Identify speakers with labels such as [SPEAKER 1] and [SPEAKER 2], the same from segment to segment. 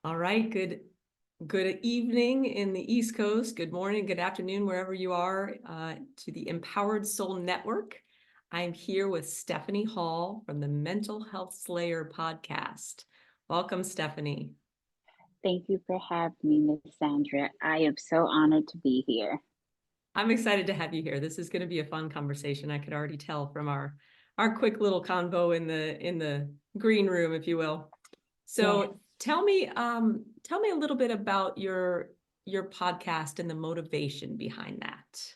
[SPEAKER 1] All right, good evening in the East Coast. Good morning, good afternoon, wherever you are, to the Empowered Soul Network. I'm here with Stephanie Hall from the Mental Health Slayer podcast. Welcome, Stephanie.
[SPEAKER 2] Thank you for having me, Miss Sandra. I am so honored to be here.
[SPEAKER 1] I'm excited to have you here. This is going to be a fun conversation. I could already tell from our quick little convo in the green room, if you will. So
[SPEAKER 2] Yes.
[SPEAKER 1] tell me a little bit about your podcast and the motivation behind that.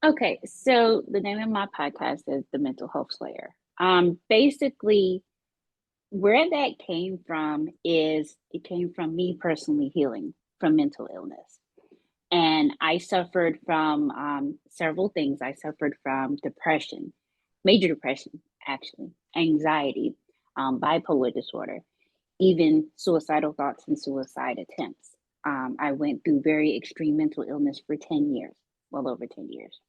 [SPEAKER 2] Okay, so the name of my podcast is The Mental Health Slayer. Basically, where that came from is it came from me personally healing from mental illness. And I suffered from several things. I suffered from depression, major depression, actually, anxiety, bipolar disorder, even suicidal thoughts and suicide attempts. I went through very extreme mental illness for 10 years, well over 10 years.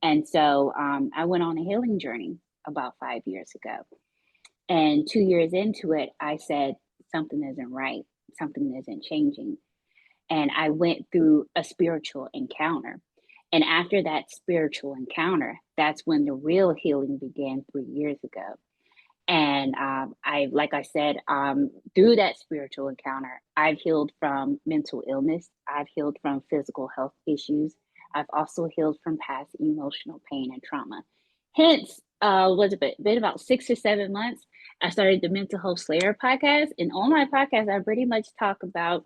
[SPEAKER 2] And so I went on a healing journey about 5 years ago. And 2 years into it, I said, something isn't right, something isn't changing. And I went through a spiritual encounter. And after that spiritual encounter, that's when the real healing began 3 years ago. And like I said, through that spiritual encounter, I've healed from mental illness. I've healed from physical health issues. I've also healed from past emotional pain and trauma. Hence, what's it been about 6 or 7 months? I started the Mental Health Slayer podcast, and on my podcast, I pretty much talk about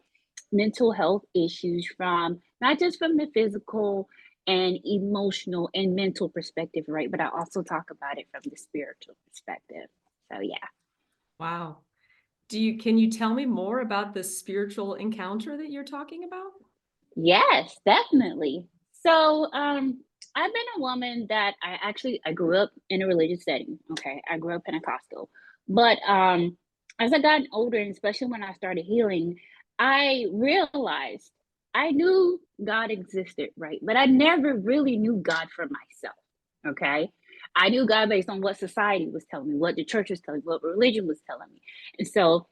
[SPEAKER 2] mental health issues from not just from the physical and emotional and mental perspective, right? But I also talk about it from the spiritual perspective. So yeah.
[SPEAKER 1] Wow. Can you tell me more about the spiritual encounter that you're talking about?
[SPEAKER 2] Yes, definitely. So I've been a woman that I grew up in a religious setting. Okay. I grew up Pentecostal. But as I got older, and especially when I started healing, I realized I knew God existed, right? But I never really knew God for myself. Okay. I knew God based on what society was telling me, what the church was telling me, what religion was telling me. And so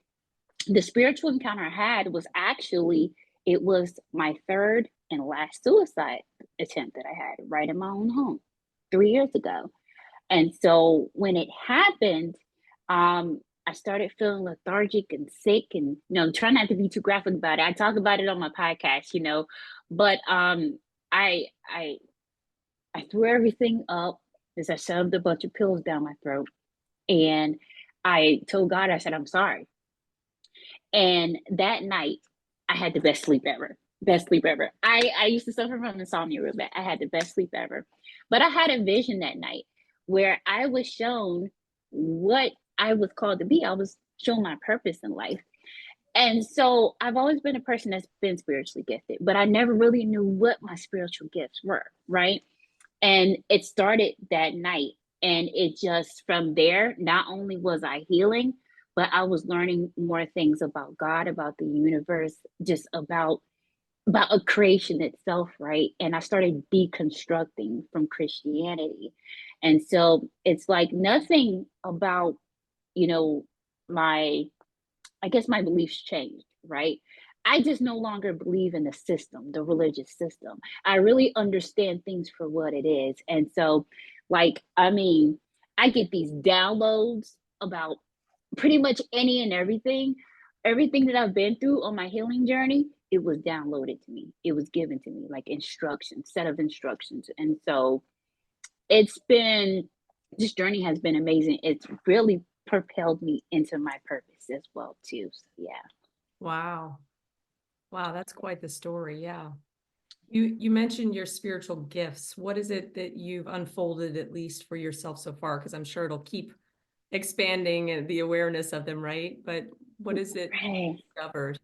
[SPEAKER 2] the spiritual encounter I had was actually it was my third and last suicide attempt that I had right in my own home 3 years ago. And so when it happened, I started feeling lethargic and sick, and try not to be too graphic about it. I talk about it on my podcast, but I I I threw everything up as I shoved a bunch of pills down my throat, and I told God, I said, I'm sorry. And that night, I had the best sleep ever. Best sleep ever. I used to suffer from insomnia real bad. I had the best sleep ever. But I had a vision that night where I was shown what I was called to be. I was shown my purpose in life. And so I've always been a person that's been spiritually gifted, but I never really knew what my spiritual gifts were, right? And it started that night. And it just from there, not only was I healing, but I was learning more things about God, about the universe, just about a creation itself, right? And I started deconstructing from Christianity. And so it's like nothing about, you know, my I guess my beliefs changed, right? I just no longer believe in the system, the religious system. I really understand things for what it is. And so, I mean, I get these downloads about pretty much any and everything. Everything that I've been through on my healing journey, it was downloaded to me. It was given to me like instructions, set of instructions. And so it's been this journey has been amazing. It's really propelled me into my purpose as well too. So yeah.
[SPEAKER 1] Wow. Wow, that's quite the story. Yeah. You mentioned your spiritual gifts. What is it that you've unfolded at least for yourself so far? Because I'm sure it'll keep expanding and the awareness of them, right? But what is it
[SPEAKER 2] Right.
[SPEAKER 1] discovered?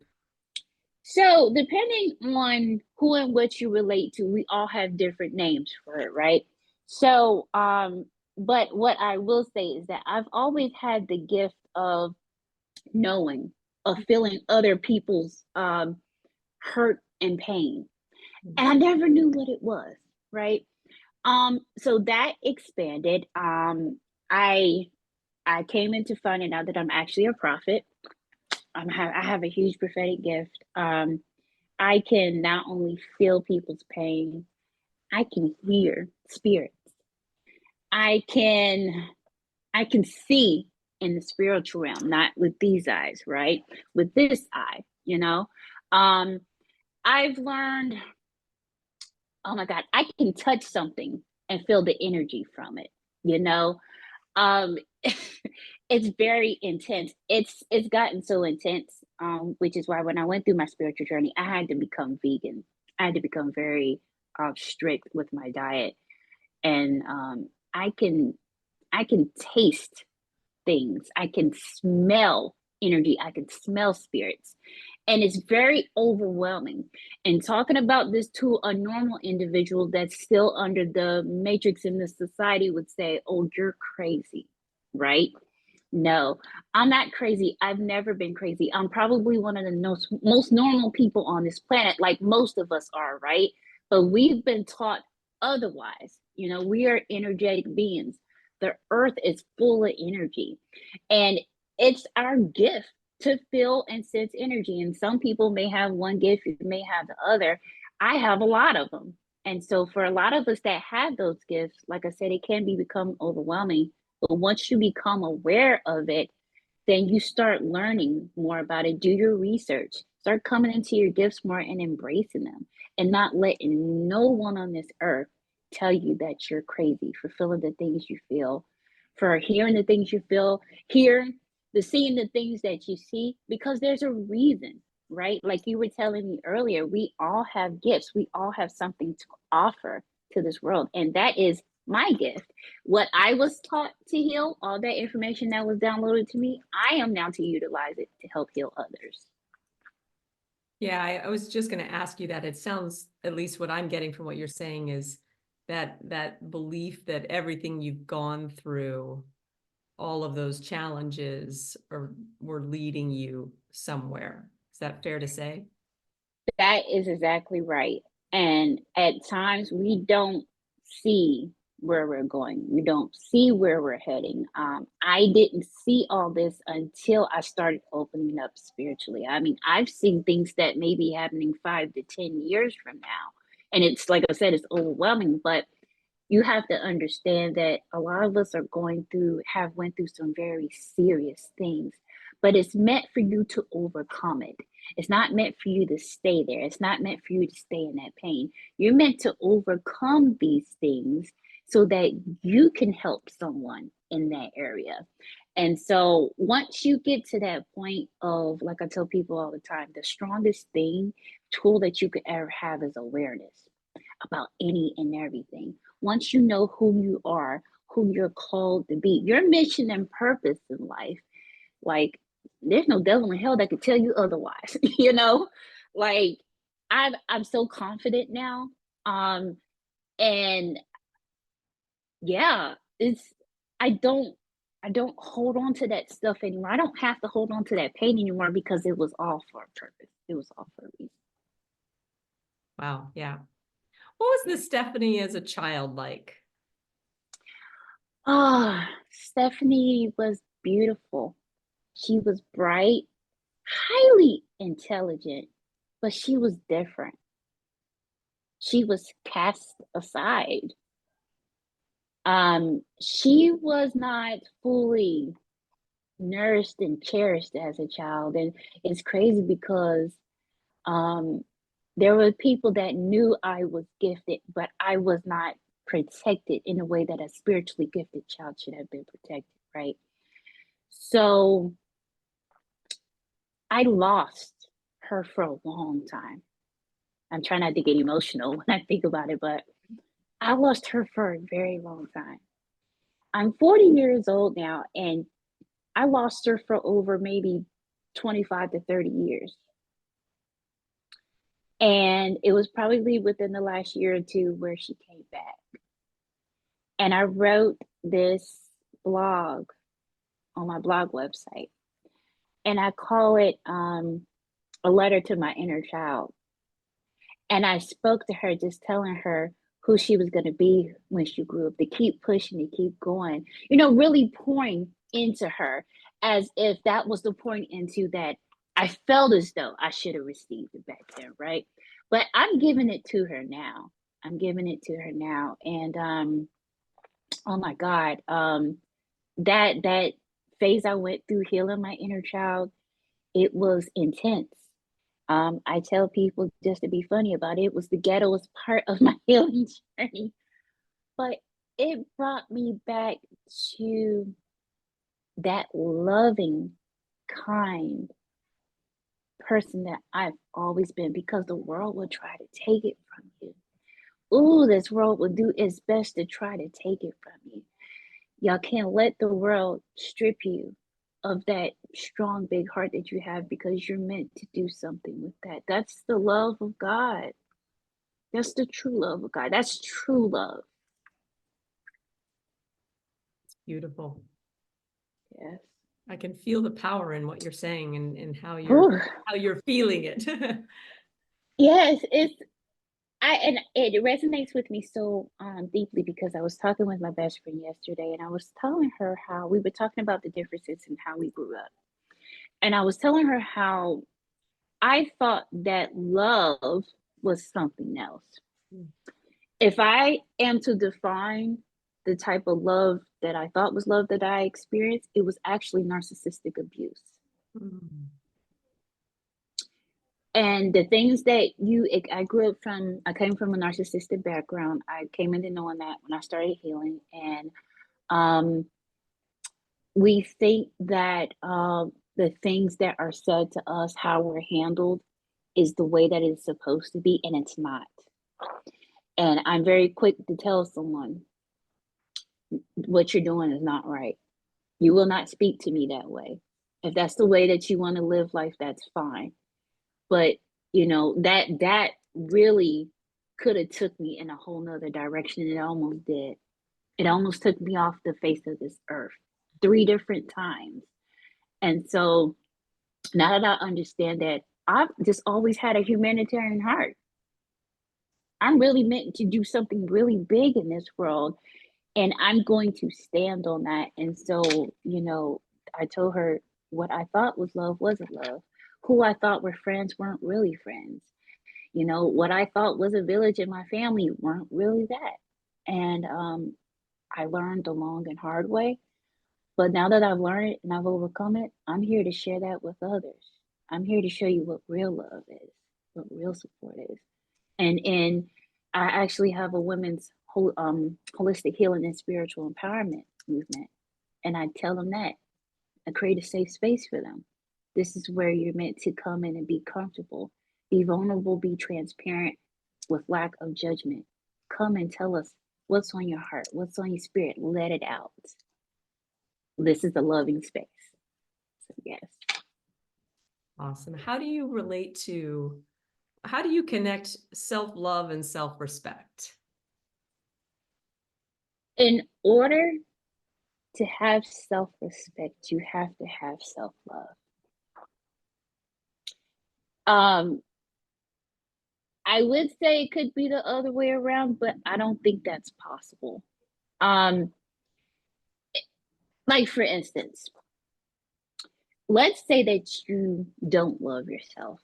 [SPEAKER 2] So depending on who and what you relate to, we all have different names for it, right? So but what I will say is that I've always had the gift of knowing, of feeling other people's hurt and pain. And I never knew what it was, right? So that expanded. I I came into finding out that I'm actually a prophet. I have a huge prophetic gift. I can not only feel people's pain, I can hear spirits. I can I can see in the spiritual realm, not with these eyes, right? With this eye, you know. Um, I've learned, oh my God, I can touch something and feel the energy from it, you know. Um, it's very intense. It's gotten so intense, which is why when I went through my spiritual journey, I had to become vegan. I had to become very strict with my diet, and I can taste things. I can smell energy. I can smell spirits. And it's very overwhelming. And talking about this to a normal individual that's still under the matrix in the society would say, oh, you're crazy, right? No, I'm not crazy. I've never been crazy. I'm probably one of the most normal people on this planet, like most of us are, right? But we've been taught otherwise. You know, we are energetic beings. The earth is full of energy, and it's our gift to feel and sense energy. And some people may have one gift, you may have the other. I have a lot of them. And so, for a lot of us that have those gifts, like I said, it can become overwhelming, but once you become aware of it, then you start learning more about it. Do your research. Start coming into your gifts more and embracing them and not letting no one on this earth tell you that you're crazy for feeling the things you feel, for hearing the things you feel, hearing the seeing the things that you see, because there's a reason, right? Like you were telling me earlier, we all have gifts. We all have something to offer to this world. And that is my gift. What I was taught to heal, all that information that was downloaded to me, I am now to utilize it to help heal others.
[SPEAKER 1] Yeah, I was just going to ask you that. It sounds, at least what I'm getting from what you're saying, is that belief that everything you've gone through, all of those challenges were leading you somewhere. Is that fair to say?
[SPEAKER 2] That is exactly right. And at times we don't see where we're going. We don't see where we're heading. I didn't see all this until I started opening up spiritually. I mean, I've seen things that may be happening 5 to 10 years from now. And it's like I said, it's overwhelming, but you have to understand that a lot of us are have went through some very serious things, but it's meant for you to overcome it. It's not meant for you to stay there. It's not meant for you to stay in that pain. You're meant to overcome these things so that you can help someone in that area. And so once you get to that point of, like I tell people all the time, the strongest tool that you could ever have is awareness about any and everything. Once you know who you are, who you're called to be, your mission and purpose in life, like there's no devil in hell that could tell you otherwise, you know? Like I'm so confident now. And yeah, it's I don't I don't hold on to that stuff anymore. I don't have to hold on to that pain anymore because it was all for a purpose. It was all for a reason.
[SPEAKER 1] Wow. Yeah. What was the Stephanie as a child like?
[SPEAKER 2] Oh, Stephanie was beautiful. She was bright, highly intelligent, but she was different. She was cast aside. She was not fully nourished and cherished as a child. And it's crazy because um, there were people that knew I was gifted, but I was not protected in a way that a spiritually gifted child should have been protected, right? So I lost her for a long time. I'm trying not to get emotional when I think about it, but I lost her for a very long time. I'm 40 years old now, and I lost her for over maybe 25 to 30 years. And it was probably within the last year or two where she came back. And I wrote this blog on my blog website, and I call it a letter to my inner child. And I spoke to her, just telling her who she was going to be when she grew up, to keep pushing, to keep going, really pouring into her as if that was the point into that I felt as though I should have received it back then, right? But I'm giving it to her now. I'm giving it to her now. And oh my God, that phase I went through healing my inner child, it was intense. I tell people just to be funny about it, it was the ghettoest part of my healing journey, but it brought me back to that loving, kind person that I've always been, because the world will try to take it from you. Ooh, this world will do its best to try to take it from you. Y'all can't let the world strip you of that strong, big heart that you have, because you're meant to do something with that. That's the love of God. That's the true love of God. That's true love.
[SPEAKER 1] Beautiful.
[SPEAKER 2] Yes.
[SPEAKER 1] I can feel the power in what you're saying and
[SPEAKER 2] Ooh.
[SPEAKER 1] how you're feeling it.
[SPEAKER 2] Yes, and it resonates with me so deeply, because I was talking with my best friend yesterday, and I was telling her how we were talking about the differences in how we grew up. And I was telling her how I thought that love was something else. If I am to define the type of love that I thought was love that I experienced, it was actually narcissistic abuse.
[SPEAKER 1] Mm.
[SPEAKER 2] And the things that I grew up from, I came from a narcissistic background. I came into knowing that when I started healing. And we think that the things that are said to us, how we're handled, is the way that it's supposed to be, and it's not. And I'm very quick to tell someone, what you're doing is not right. You will not speak to me that way. If that's the way that you want to live life, that's fine. But that really could have took me in a whole nother direction, and it almost did. It almost took me off the face of this earth 3 different times. And so now that I understand that, I've just always had a humanitarian heart. I'm really meant to do something really big in this world, and I'm going to stand on that. And so, I told her what I thought was love wasn't love. Who I thought were friends weren't really friends. What I thought was a village in my family weren't really that. And I learned the long and hard way. But now that I've learned it and I've overcome it, I'm here to share that with others. I'm here to show you what real love is, what real support is. And I actually have a women's holistic healing and spiritual empowerment movement. And I tell them that I create a safe space for them. This is where you're meant to come in and be comfortable, be vulnerable, be transparent with lack of judgment. Come and tell us what's on your heart, what's on your spirit. Let it out. This is a loving space. So, yes.
[SPEAKER 1] Awesome. How do you connect self-love and self-respect?
[SPEAKER 2] In order to have self-respect, you have to have self-love. I would say it could be the other way around, but I don't think that's possible. Like, for instance, let's say that you don't love yourself.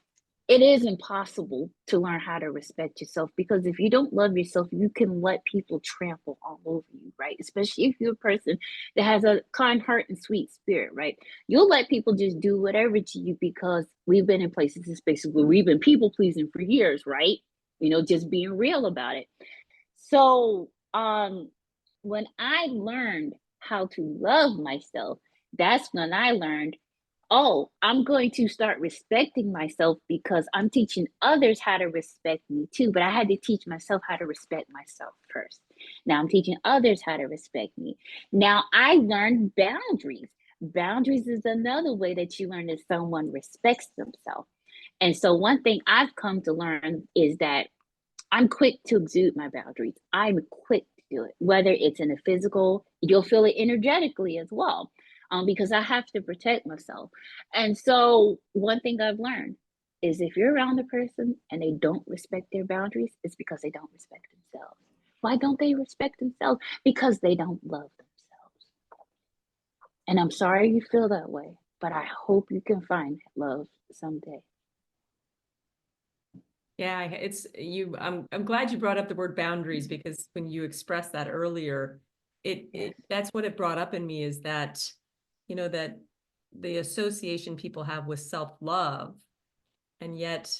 [SPEAKER 2] It is impossible to learn how to respect yourself, because if you don't love yourself, you can let people trample all over you, right? Especially if you're a person that has a kind heart and sweet spirit, right? You'll let people just do whatever to you, because we've been in places and spaces where we've been people pleasing for years, right? Just being real about it. So, when I learned how to love myself, that's when I learned, oh, I'm going to start respecting myself, because I'm teaching others how to respect me too. But I had to teach myself how to respect myself first. Now I'm teaching others how to respect me. Now I learned boundaries. Boundaries is another way that you learn that someone respects themselves. And so one thing I've come to learn is that I'm quick to exude my boundaries. I'm quick to do it, whether it's in a physical, you'll feel it energetically as well, because I have to protect myself. And so, one thing I've learned is, if you're around a person and they don't respect their boundaries, it's because they don't respect themselves. Why don't they respect themselves? Because they don't love themselves. And I'm sorry you feel that way, but I hope you can find love someday.
[SPEAKER 1] Yeah, it's you. I'm glad you brought up the word boundaries, because when you expressed that earlier,
[SPEAKER 2] Yes,
[SPEAKER 1] that's what it brought up in me, is that, that the association people have with self-love, and yet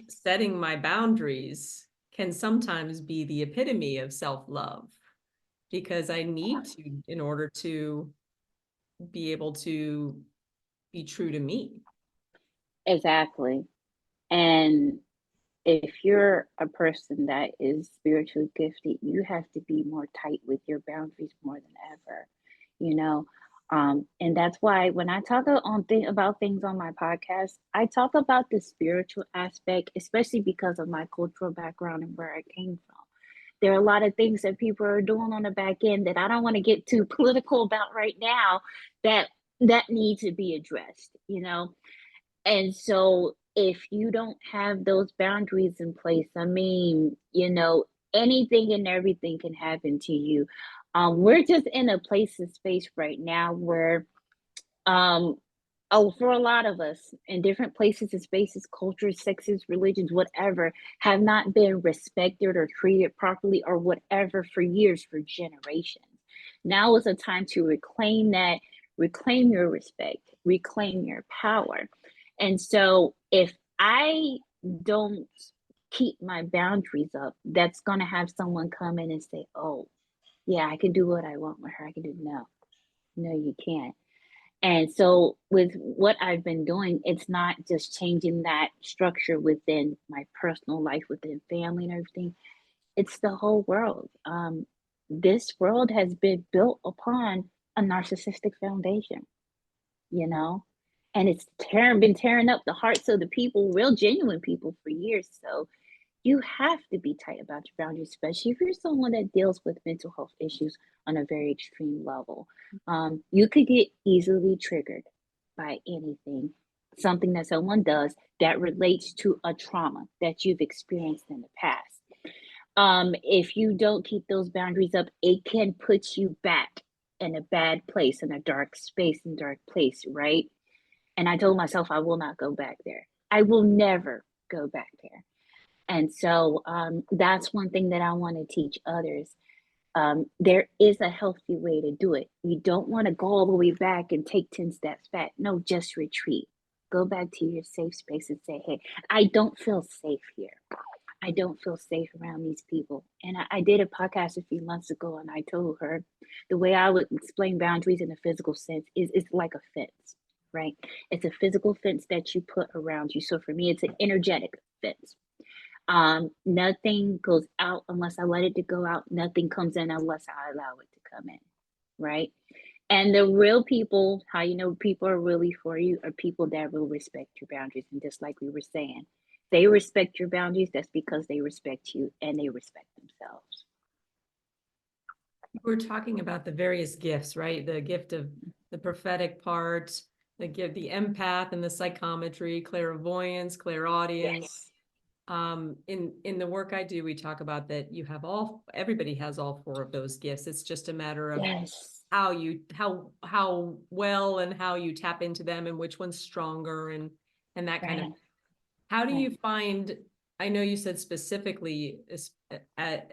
[SPEAKER 1] setting my boundaries can sometimes be the epitome of self-love, because I need to in order to be able to be true to me.
[SPEAKER 2] exactly. And if you're a person that is spiritually gifted, you have to be more tight with your boundaries more than ever, you know. And that's why when I talk about things on my podcast, I talk about the spiritual aspect, especially because of my cultural background and where I came from. There are a lot of things that people are doing on the back end that I don't want to get too political about right now, that need to be addressed, you know. And so if you don't have those boundaries in place, I mean, anything and everything can happen to you. We're just in a place and space right now where, um, oh, for a lot of us in different places and spaces, cultures, sexes, religions, whatever, have not been respected or treated properly or whatever for years, for generations. Now is a time to reclaim that, reclaim your respect, reclaim your power. And so if I don't keep my boundaries up, that's going to have someone come in and say, oh, yeah, I can do what I want with her. I can do, no, no, you can't. And so, with what I've been doing, it's not just changing that structure within my personal life, within family and everything. It's the whole world. This world has been built upon a narcissistic foundation, you know, and it's been tearing up the hearts of the people, real genuine people, for years. So you have to be tight about your boundaries, especially if you're someone that deals with mental health issues on a very extreme level. You could get easily triggered by anything, something that someone does that relates to a trauma that you've experienced in the past. If you don't keep those boundaries up, it can put you back in a bad place, in a dark space, and dark place, right? And I told myself I will not go back there. I will never go back there. And so that's one thing that I want to teach others. There is a healthy way to do it. You don't want to go all the way back and take 10 steps back. No, just retreat. Go back to your safe space and say, hey, I don't feel safe here. I don't feel safe around these people. And I did a podcast a few months ago, and I told her the way I would explain boundaries in a physical sense is it's like a fence, right? It's a physical fence that you put around you. So for me, it's an energetic fence. Nothing goes out unless I let it to go out. Nothing comes in unless I allow it to come in, right? And the real people, how you know people are really for you, are people that will respect your boundaries. And just like we were saying, they respect your boundaries. That's because they respect you and they respect themselves.
[SPEAKER 1] We're talking about the various gifts, right? The gift of the prophetic part, the empath and the psychometry, clairvoyance, clairaudience.
[SPEAKER 2] Yes.
[SPEAKER 1] In the work I do, we talk about that everybody has all four of those gifts. It's just a matter of
[SPEAKER 2] Yes.
[SPEAKER 1] how well and how you tap into them, and which one's stronger, and that kind of.
[SPEAKER 2] Right.
[SPEAKER 1] How do
[SPEAKER 2] Right.
[SPEAKER 1] you find, I know you said specifically,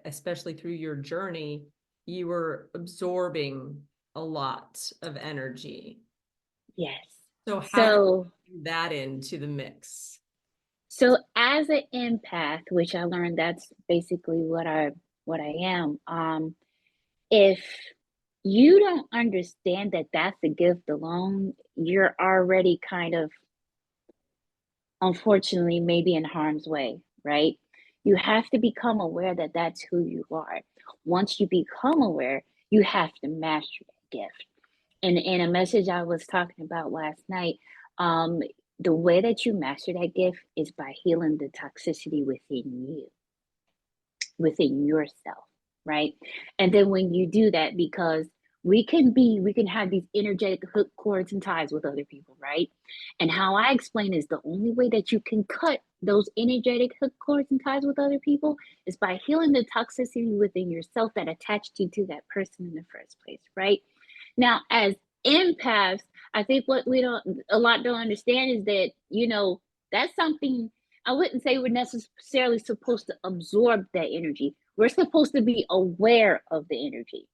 [SPEAKER 1] especially through your journey, you were absorbing a lot of energy.
[SPEAKER 2] Yes.
[SPEAKER 1] So how did
[SPEAKER 2] So
[SPEAKER 1] you bring that into the mix?
[SPEAKER 2] so as an empath, which I learned that's basically what I am, if you don't understand that that's a gift alone, you're already kind of, unfortunately, maybe in harm's way, right? You have to become aware that that's who you are. Once you become aware, you have to master that gift. And in a message I was talking about last night, um, the way that you master that gift is by healing the toxicity within you, within yourself, right? And then when you do that, because we can have these energetic hook cords and ties with other people, right? And how I explain is the only way that you can cut those energetic hook cords and ties with other people is by healing the toxicity within yourself that attached you to that person in the first place, right? Now, as empaths, I think what we don't, a lot don't understand is that, that's something I wouldn't say we're necessarily supposed to absorb that energy. We're supposed to be aware of the energy.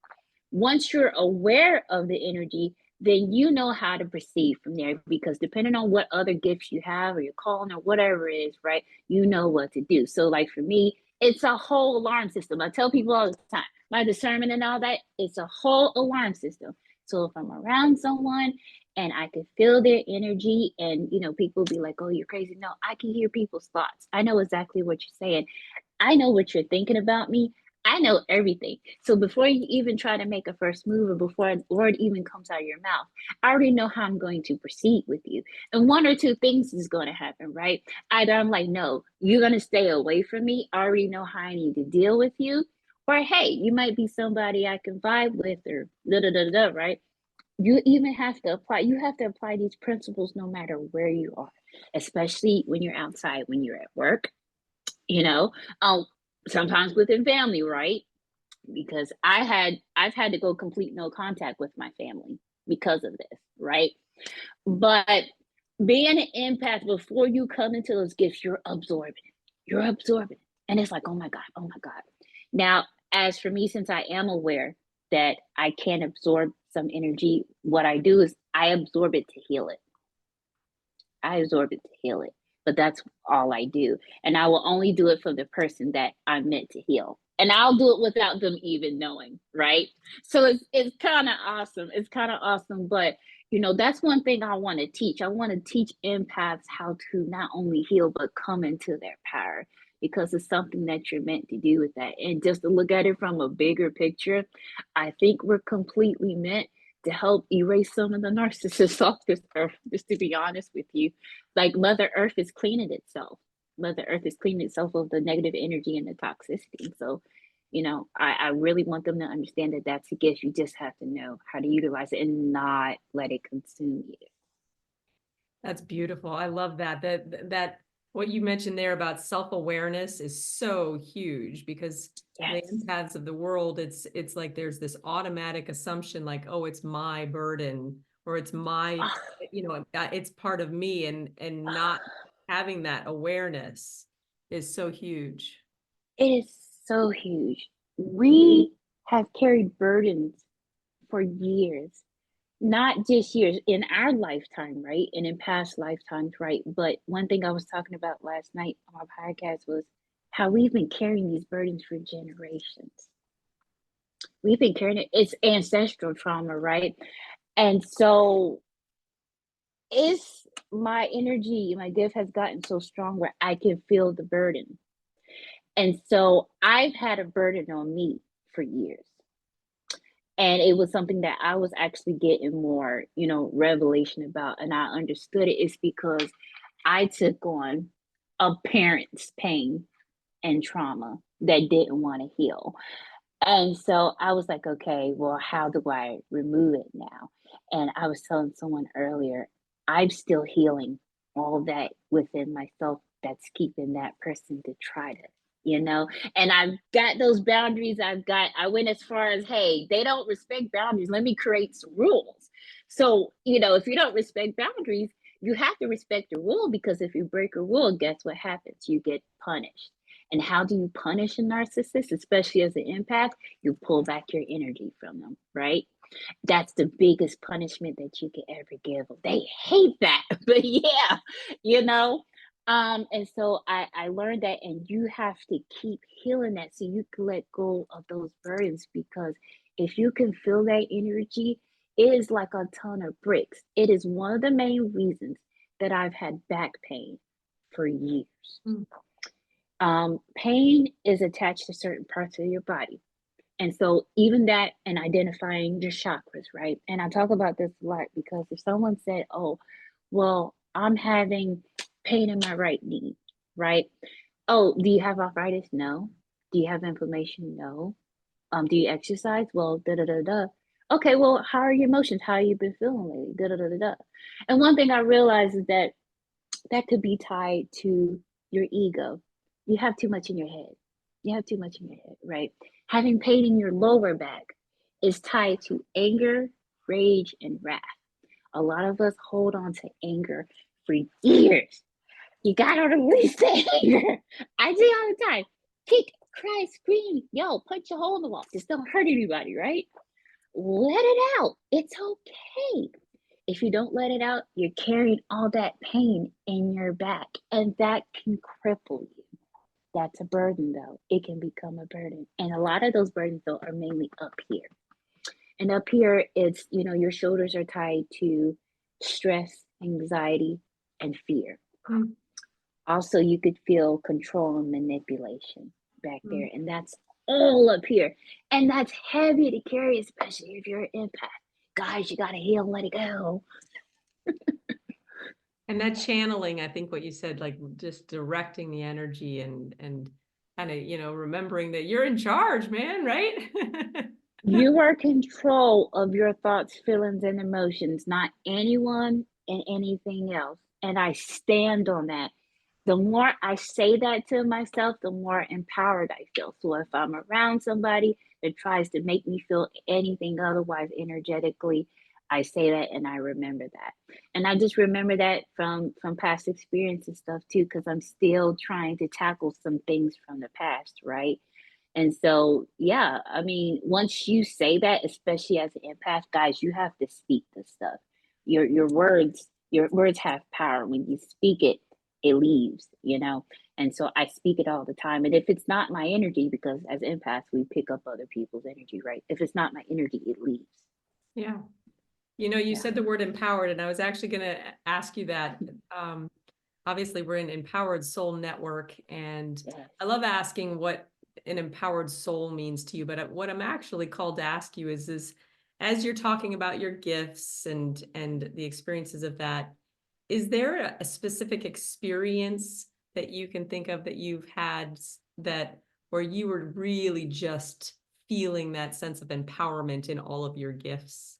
[SPEAKER 2] Once you're aware of the energy, then you know how to proceed from there, because depending on what other gifts you have or your calling or whatever it is, right, you know what to do. So like for me, it's a whole alarm system. I tell people all the time, my discernment and all that, it's a whole alarm system. So if I'm around someone and I can feel their energy, and people be like, oh, you're crazy. No, I can hear people's thoughts. I know exactly what you're saying. I know what you're thinking about me. I know everything. So before you even try to make a first move, or before a word even comes out of your mouth, I already know how I'm going to proceed with you. And one or two things is going to happen, right? Either I'm like, no, you're going to stay away from me. I already know how I need to deal with you. Or, hey, you might be somebody I can vibe with, or da da da da, right? You have to apply these principles no matter where you are, especially when you're outside, when you're at work, you know um sometimes within family, right? Because I've had to go complete no contact with my family because of this, right? But being an empath, before you come into those gifts, you're absorbing, and it's like, oh my god, oh my god. Now, as for me, since I am aware that I can absorb some energy, what I do is I absorb it to heal it. I absorb it to heal it. But that's all I do. And I will only do it for the person that I'm meant to heal. And I'll do it without them even knowing, right? So it's kind of awesome. It's kind of awesome. But that's one thing I want to teach. I want to teach empaths how to not only heal, but come into their power, because it's something that you're meant to do with that. And just to look at it from a bigger picture, I think we're completely meant to help erase some of the narcissists off this earth, just to be honest with you. Like Mother Earth is cleaning itself. Mother Earth is cleaning itself of the negative energy and the toxicity. So, I really want them to understand that that's a gift. You just have to know how to utilize it and not let it consume you.
[SPEAKER 1] That's beautiful. I love that. That what you mentioned there about self-awareness is so huge, because the
[SPEAKER 2] Yes.
[SPEAKER 1] empaths of the world, it's like there's this automatic assumption like, oh, it's my burden, or it's my,
[SPEAKER 2] Oh,
[SPEAKER 1] it's part of me, and not having that awareness is so huge.
[SPEAKER 2] it is so huge. We have carried burdens for years, not just years, in our lifetime, right? And in past lifetimes, right? But one thing I was talking about last night on my podcast was how we've been carrying these burdens for generations. We've been carrying it. It's ancestral trauma, right? And so it's my energy, my gift has gotten so strong where I can feel the burden. And so I've had a burden on me for years. And it was something that I was actually getting more, revelation about. And I understood it. It's because I took on a parent's pain and trauma that didn't want to heal. And so I was like, okay, well, how do I remove it now? And I was telling someone earlier, I'm still healing all that within myself that's keeping that person to try to, and I've got those boundaries. I went as far as, hey, they don't respect boundaries. Let me create some rules. So, if you don't respect boundaries, you have to respect the rule, because if you break a rule, guess what happens? You get punished. And how do you punish a narcissist, especially as an empath? You pull back your energy from them, right? That's the biggest punishment that you can ever give them. They hate that, but yeah, you know. And so I learned that, and you have to keep healing that so you can let go of those burdens, because if you can feel that energy, it is like a ton of bricks. It is one of the main reasons that I've had back pain for years.
[SPEAKER 1] Mm.
[SPEAKER 2] Pain is attached to certain parts of your body. And so, even that, and identifying your chakras, right? And I talk about this a lot, because if someone said, oh, well, I'm having pain in my right knee, right? Oh, do you have arthritis? No. Do you have inflammation? No. Do you exercise? Well, da da da da. Okay, well, how are your emotions? How have you been feeling lately? Da da da da da. And one thing I realized is that that could be tied to your ego. You have too much in your head. You have too much in your head, right? Having pain in your lower back is tied to anger, rage, and wrath. A lot of us hold on to anger for years. You gotta release the anger. I say all the time, kick, cry, scream, yell, punch a hole in the wall. Just don't hurt anybody, right? Let it out. It's okay. If you don't let it out, you're carrying all that pain in your back, and that can cripple you. That's a burden, though. It can become a burden. And a lot of those burdens, though, are mainly up here. And up here, it's, your shoulders are tied to stress, anxiety, and fear.
[SPEAKER 1] Mm,
[SPEAKER 2] Also, you could feel control and manipulation back
[SPEAKER 1] mm.
[SPEAKER 2] there. And that's all up here. And that's heavy to carry, especially if you're an empath. Guys, you got to heal and let it go.
[SPEAKER 1] And that channeling, I think what you said, like just directing the energy and kind of, remembering that you're in charge, man, right?
[SPEAKER 2] You are control of your thoughts, feelings, and emotions, not anyone and anything else. And I stand on that. The more I say that to myself, the more empowered I feel. So if I'm around somebody that tries to make me feel anything otherwise energetically, I say that and I remember that. And I just remember that from past experience and stuff too, because I'm still trying to tackle some things from the past, right? And so, yeah, I mean, once you say that, especially as an empath, guys, you have to speak this stuff. Your words have power. When you speak it, it leaves. And so I speak it all the time. And if it's not my energy, because as empaths, we pick up other people's energy, right? If it's not my energy, it leaves.
[SPEAKER 1] Yeah. You
[SPEAKER 2] Yeah.
[SPEAKER 1] said the word empowered, and I was actually going to ask you that. Obviously, we're an empowered soul network, and
[SPEAKER 2] Yes.
[SPEAKER 1] I love asking what an empowered soul means to you. But what I'm actually called to ask you is as you're talking about your gifts and the experiences of that, is there a specific experience that you can think of that you've had that where you were really just feeling that sense of empowerment in all of your gifts?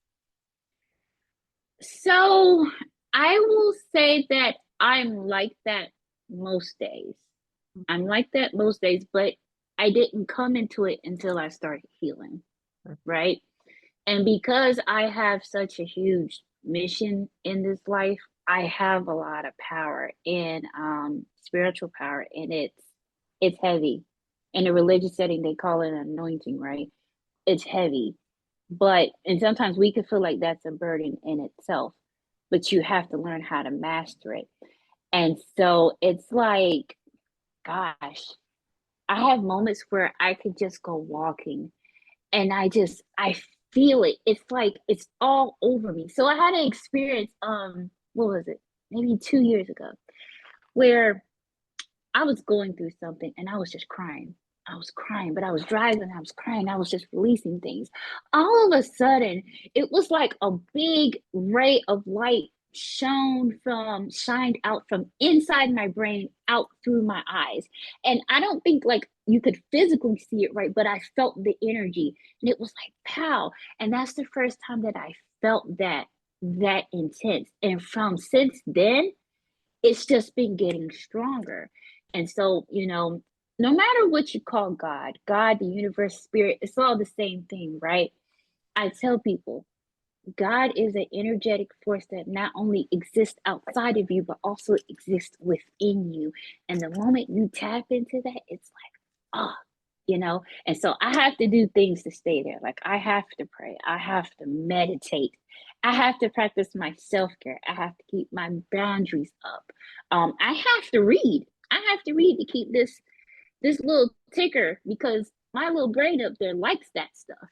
[SPEAKER 2] So I will say that I'm like that most days. I'm like that most days, but I didn't come into it until I started healing, right? And because I have such a huge mission in this life, I have a lot of power and spiritual power, and it's heavy. In a religious setting, they call it an anointing, right? It's heavy, and sometimes we can feel like that's a burden in itself, but you have to learn how to master it. And so it's like, gosh, I have moments where I could just go walking and I feel it. It's like it's all over me. So I had an experience, what was it? Maybe 2 years ago, where I was going through something and I was just crying. I was crying, but I was driving, I was crying, I was just releasing things. All of a sudden, it was like a big ray of light shined out from inside my brain out through my eyes. And I don't think like you could physically see it, right? But I felt the energy and it was like pow. And that's the first time that I felt that intense. And from since then, it's just been getting stronger. And so, no matter what you call God, the universe, spirit, it's all the same thing, right? I tell people, God is an energetic force that not only exists outside of you, but also exists within you. And the moment you tap into that, it's like, and so I have to do things to stay there. Like I have to pray, I have to meditate, I have to practice my self-care, I have to keep my boundaries up. I have to read. I have to read to keep this little ticker because my little brain up there likes that stuff.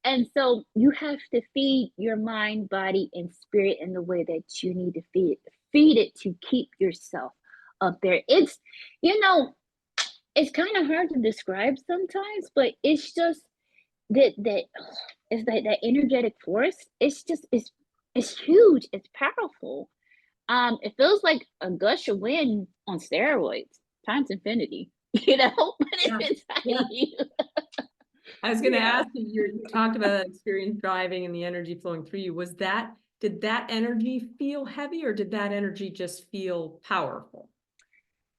[SPEAKER 2] And so you have to feed your mind, body, and spirit in the way that you need to feed it to keep yourself up there. It's kind of hard to describe sometimes, but it's just that it's that energetic force. It's huge. It's powerful. It feels like a gush of wind on steroids times infinity. But
[SPEAKER 1] Yeah.
[SPEAKER 2] it's
[SPEAKER 1] Yeah.
[SPEAKER 2] you.
[SPEAKER 1] I was going to
[SPEAKER 2] Yeah.
[SPEAKER 1] ask you talked about that experience driving and the energy flowing through you. Did that energy feel heavy or did that energy just feel powerful?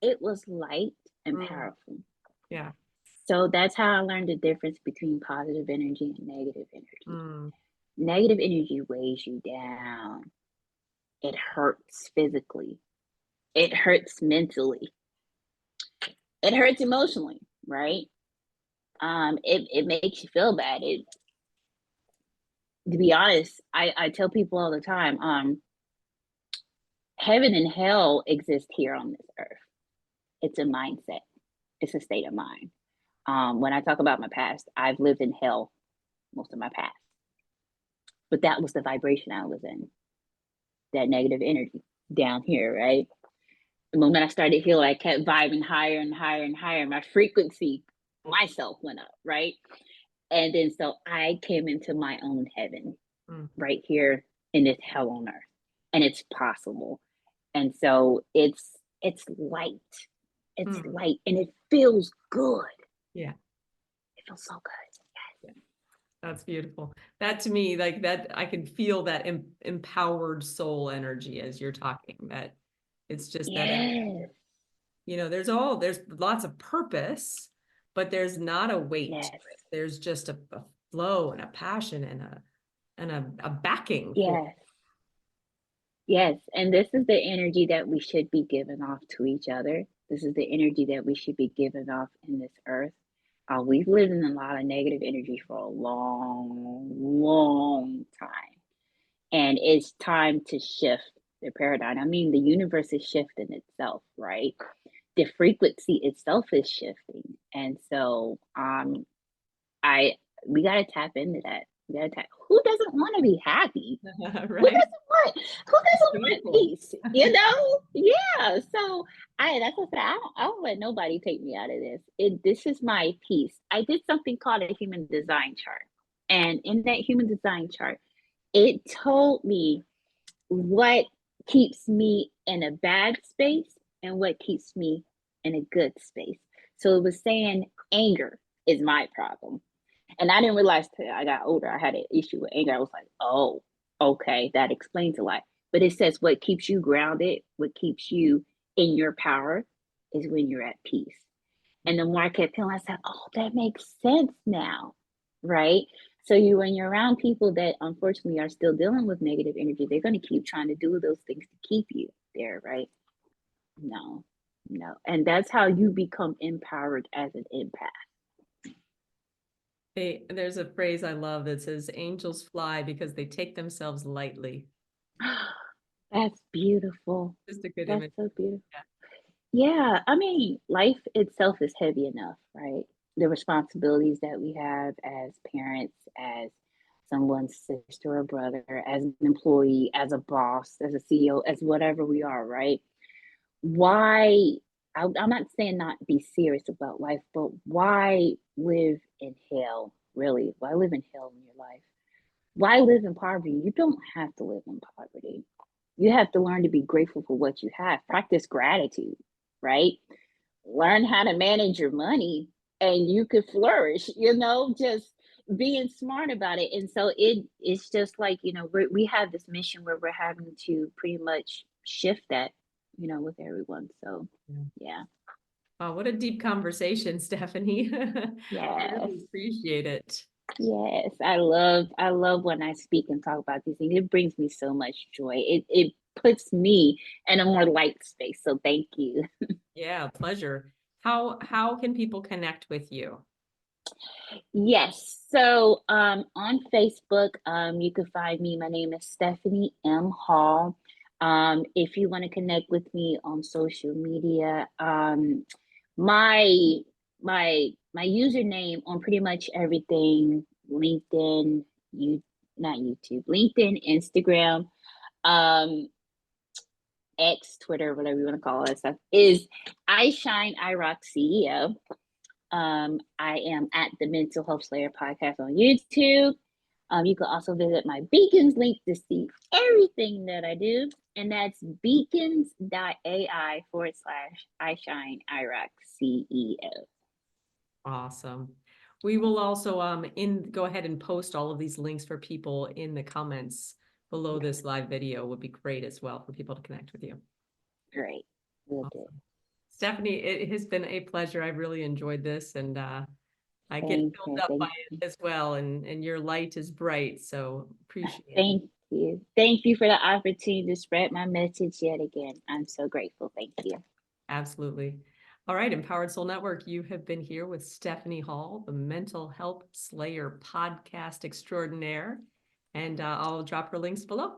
[SPEAKER 2] It was light and
[SPEAKER 1] Mm,
[SPEAKER 2] powerful.
[SPEAKER 1] yeah.
[SPEAKER 2] So that's how I learned the difference between positive energy and negative energy.
[SPEAKER 1] Mm.
[SPEAKER 2] Negative energy weighs you down. It hurts physically. It hurts mentally. It hurts emotionally, right? It makes you feel bad. To be honest, I tell people all the time, heaven and hell exist here on this earth. It's a mindset. It's a state of mind. When I talk about my past, I've lived in hell most of my past, but that was the vibration I was in, that negative energy down here, right? The moment I started healing, I kept vibing higher and higher and higher. My frequency, myself went up, right? And then so I came into my own heaven
[SPEAKER 1] Mm.
[SPEAKER 2] right here in this hell on earth. And it's possible. And so it's light. It's
[SPEAKER 1] Mm.
[SPEAKER 2] light and it feels good.
[SPEAKER 1] Yeah.
[SPEAKER 2] It feels so good.
[SPEAKER 1] That's beautiful. That to me, like that, I can feel that empowered soul energy as you're talking, that it's just that,
[SPEAKER 2] Yes.
[SPEAKER 1] there's lots of purpose, but there's not a weight to
[SPEAKER 2] Yes.
[SPEAKER 1] it. There's just a flow and a passion and a backing for.
[SPEAKER 2] Yes. Yes. And this is the energy that we should be giving off to each other. This is the energy that we should be giving off in this earth. We've lived in a lot of negative energy for a long, long time. And it's time to shift the paradigm. I mean, the universe is shifting itself, right? The frequency itself is shifting. And so I we gotta tap into that. We gotta tap. Who doesn't want to be happy?
[SPEAKER 1] Right?
[SPEAKER 2] Who doesn't want
[SPEAKER 1] Beautiful.
[SPEAKER 2] peace? You know? Yeah. So that's what I said. I don't let nobody take me out of this. This is my piece. I did something called a human design chart. And in that human design chart, it told me what keeps me in a bad space and what keeps me in a good space. So it was saying anger is my problem. And I didn't realize till I got older, I had an issue with anger. I was like, oh, okay, that explains a lot. But it says what keeps you grounded, what keeps you in your power is when you're at peace. And the more I kept feeling, I said, oh, that makes sense now. Right. So when you're around people that unfortunately are still dealing with negative energy, they're going to keep trying to do those things to keep you there. Right. No, no. And that's how you become empowered as an empath.
[SPEAKER 1] There's a phrase I love that says angels fly because they take themselves lightly.
[SPEAKER 2] That's beautiful.
[SPEAKER 1] Just a good
[SPEAKER 2] That's
[SPEAKER 1] image.
[SPEAKER 2] so beautiful.
[SPEAKER 1] Yeah.
[SPEAKER 2] Yeah, I mean, life itself is heavy enough, right? The responsibilities that we have as parents, as someone's sister or brother, as an employee, as a boss, as a CEO, as whatever we are, right? Why, I'm not saying not be serious about life, but why live in hell, really? Why live in hell in your life? Why live in poverty? You don't have to live in poverty. You have to learn to be grateful for what you have. Practice gratitude, right? Learn how to manage your money and you could flourish, just being smart about it. And so it's just like, we have this mission where we're having to pretty much shift that, with everyone. So,
[SPEAKER 1] Yeah.
[SPEAKER 2] yeah.
[SPEAKER 1] Wow, what a deep conversation, Stephanie. I
[SPEAKER 2] Yes.
[SPEAKER 1] really appreciate it.
[SPEAKER 2] Yes, I love when I speak and talk about these things. It brings me so much joy. It puts me in a more light space. So thank you.
[SPEAKER 1] Yeah, pleasure. How can people connect with you?
[SPEAKER 2] Yes. So on Facebook, you can find me. My name is Stephanie M. Hall. If you want to connect with me on social media, my my username on pretty much everything, LinkedIn, you not YouTube, LinkedIn, Instagram, um, X, Twitter, whatever you want to call it, stuff, is I Shine I Rock CEO. I am at the Mental Health Slayer podcast on YouTube. You can also visit my Beacons link to see everything that I do. And that's beacons.ai/ I Shine IROC CEO.
[SPEAKER 1] Awesome. We will also go ahead and post all of these links for people in the comments below this live video. Would be great as well for people to connect with you.
[SPEAKER 2] Great. Will do.
[SPEAKER 1] Awesome. Stephanie, it has been a pleasure. I've really enjoyed this, and I get
[SPEAKER 2] Thank
[SPEAKER 1] filled
[SPEAKER 2] you.
[SPEAKER 1] up by
[SPEAKER 2] Thank you.
[SPEAKER 1] it as well, and your light is bright, so appreciate it.
[SPEAKER 2] Thank you. Thank you for the opportunity to spread my message yet again. I'm so grateful. Thank you.
[SPEAKER 1] Absolutely. All right, Empowered Soul Network, you have been here with Stephanie Hall, the Mental Health Slayer podcast extraordinaire, and I'll drop her links below.